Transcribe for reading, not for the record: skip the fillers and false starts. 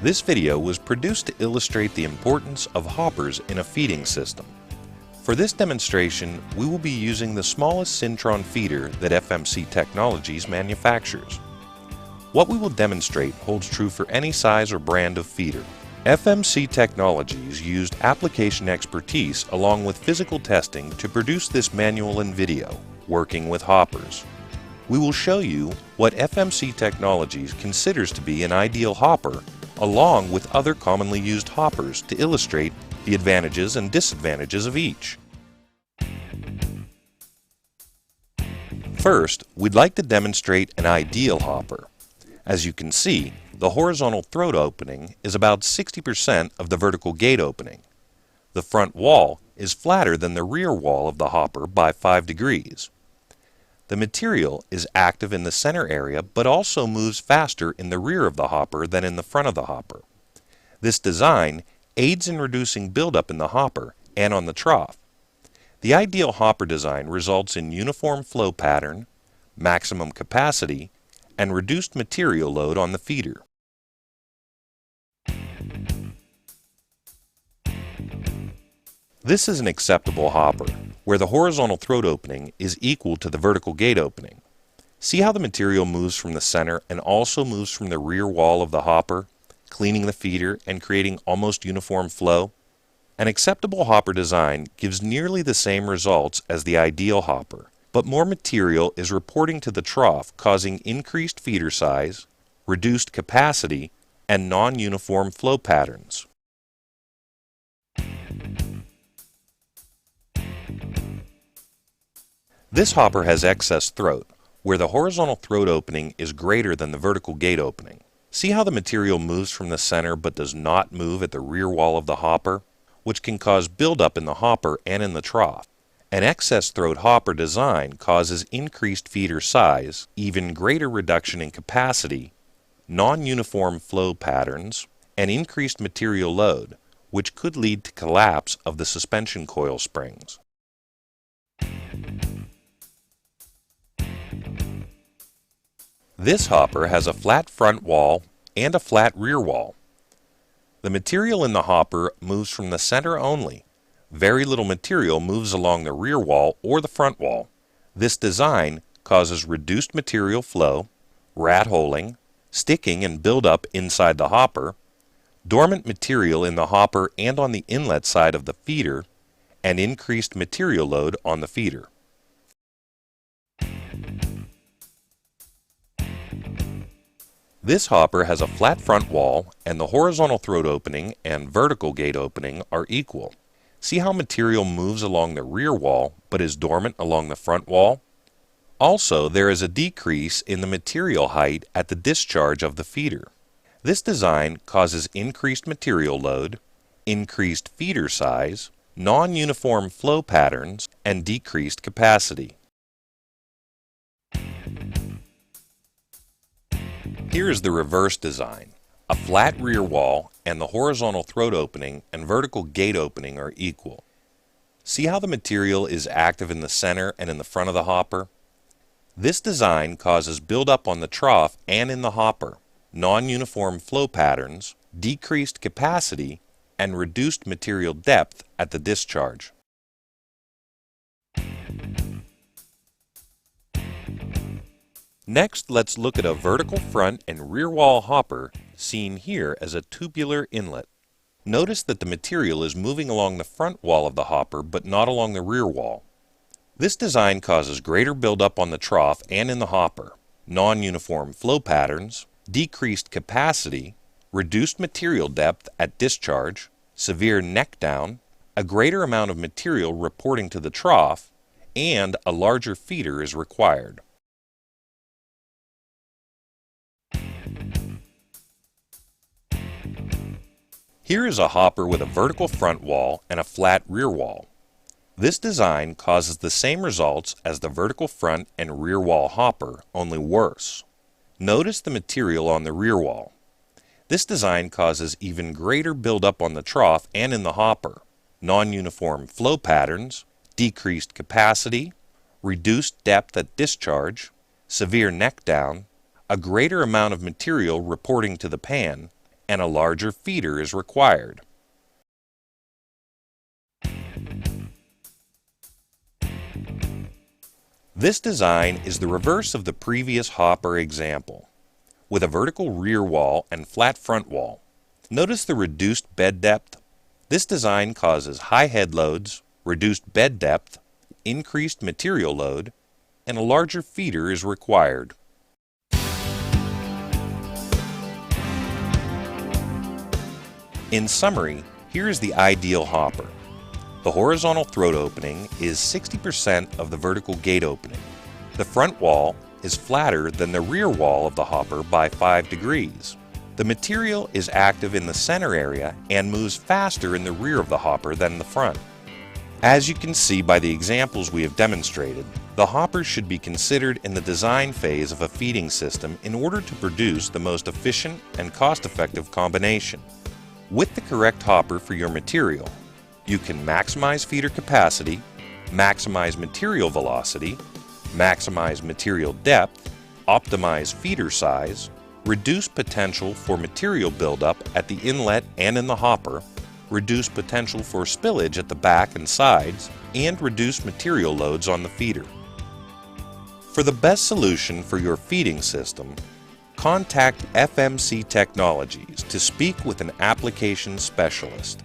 This video was produced to illustrate the importance of hoppers in a feeding system. For this demonstration, we will be using the smallest Syntron feeder that FMC Technologies manufactures. What we will demonstrate holds true for any size or brand of feeder. FMC Technologies used application expertise along with physical testing to produce this manual and video, working with hoppers. We will show you what FMC Technologies considers to be an ideal hopper, along with other commonly used hoppers to illustrate the advantages and disadvantages of each. First, we'd like to demonstrate an ideal hopper. As you can see, the horizontal throat opening is about 60% of the vertical gate opening. The front wall is flatter than the rear wall of the hopper by 5 degrees. The material is active in the center area but also moves faster in the rear of the hopper than in the front of the hopper. This design aids in reducing buildup in the hopper and on the trough. The ideal hopper design results in uniform flow pattern, maximum capacity, and reduced material load on the feeder. This is an acceptable hopper, where the horizontal throat opening is equal to the vertical gate opening. See how the material moves from the center and also moves from the rear wall of the hopper, cleaning the feeder and creating almost uniform flow? An acceptable hopper design gives nearly the same results as the ideal hopper, but more material is reporting to the trough, causing increased feeder size, reduced capacity, and non-uniform flow patterns. This hopper has excess throat, where the horizontal throat opening is greater than the vertical gate opening. See how the material moves from the center but does not move at the rear wall of the hopper, which can cause buildup in the hopper and in the trough. An excess throat hopper design causes increased feeder size, even greater reduction in capacity, non-uniform flow patterns, and increased material load, which could lead to collapse of the suspension coil springs. This hopper has a flat front wall and a flat rear wall. The material in the hopper moves from the center only. Very little material moves along the rear wall or the front wall. This design causes reduced material flow, rat holing, sticking and buildup inside the hopper, dormant material in the hopper and on the inlet side of the feeder, and increased material load on the feeder. This hopper has a flat front wall, and the horizontal throat opening and vertical gate opening are equal. See how material moves along the rear wall but is dormant along the front wall? Also, there is a decrease in the material height at the discharge of the feeder. This design causes increased material load, increased feeder size, non-uniform flow patterns, and decreased capacity. Here is the reverse design. A flat rear wall and the horizontal throat opening and vertical gate opening are equal. See how the material is active in the center and in the front of the hopper? This design causes buildup on the trough and in the hopper, non-uniform flow patterns, decreased capacity, and reduced material depth at the discharge. Next, let's look at a vertical front and rear wall hopper seen here as a tubular inlet. Notice that the material is moving along the front wall of the hopper but not along the rear wall. This design causes greater buildup on the trough and in the hopper, non-uniform flow patterns, decreased capacity, reduced material depth at discharge, severe neck down, a greater amount of material reporting to the trough, and a larger feeder is required. Here is a hopper with a vertical front wall and a flat rear wall. This design causes the same results as the vertical front and rear wall hopper, only worse. Notice the material on the rear wall. This design causes even greater buildup on the trough and in the hopper, non-uniform flow patterns, decreased capacity, reduced depth at discharge, severe neck down, a greater amount of material reporting to the pan, and a larger feeder is required. This design is the reverse of the previous hopper example, with a vertical rear wall and flat front wall. Notice the reduced bed depth. This design causes high head loads, reduced bed depth, increased material load, and a larger feeder is required. In summary, here is the ideal hopper. The horizontal throat opening is 60% of the vertical gate opening. The front wall is flatter than the rear wall of the hopper by 5 degrees. The material is active in the center area and moves faster in the rear of the hopper than the front. As you can see by the examples we have demonstrated, the hoppers should be considered in the design phase of a feeding system in order to produce the most efficient and cost-effective combination. With the correct hopper for your material, you can maximize feeder capacity, maximize material velocity, maximize material depth, optimize feeder size, reduce potential for material buildup at the inlet and in the hopper, reduce potential for spillage at the back and sides, and reduce material loads on the feeder. For the best solution for your feeding system, contact FMC Technologies to speak with an application specialist.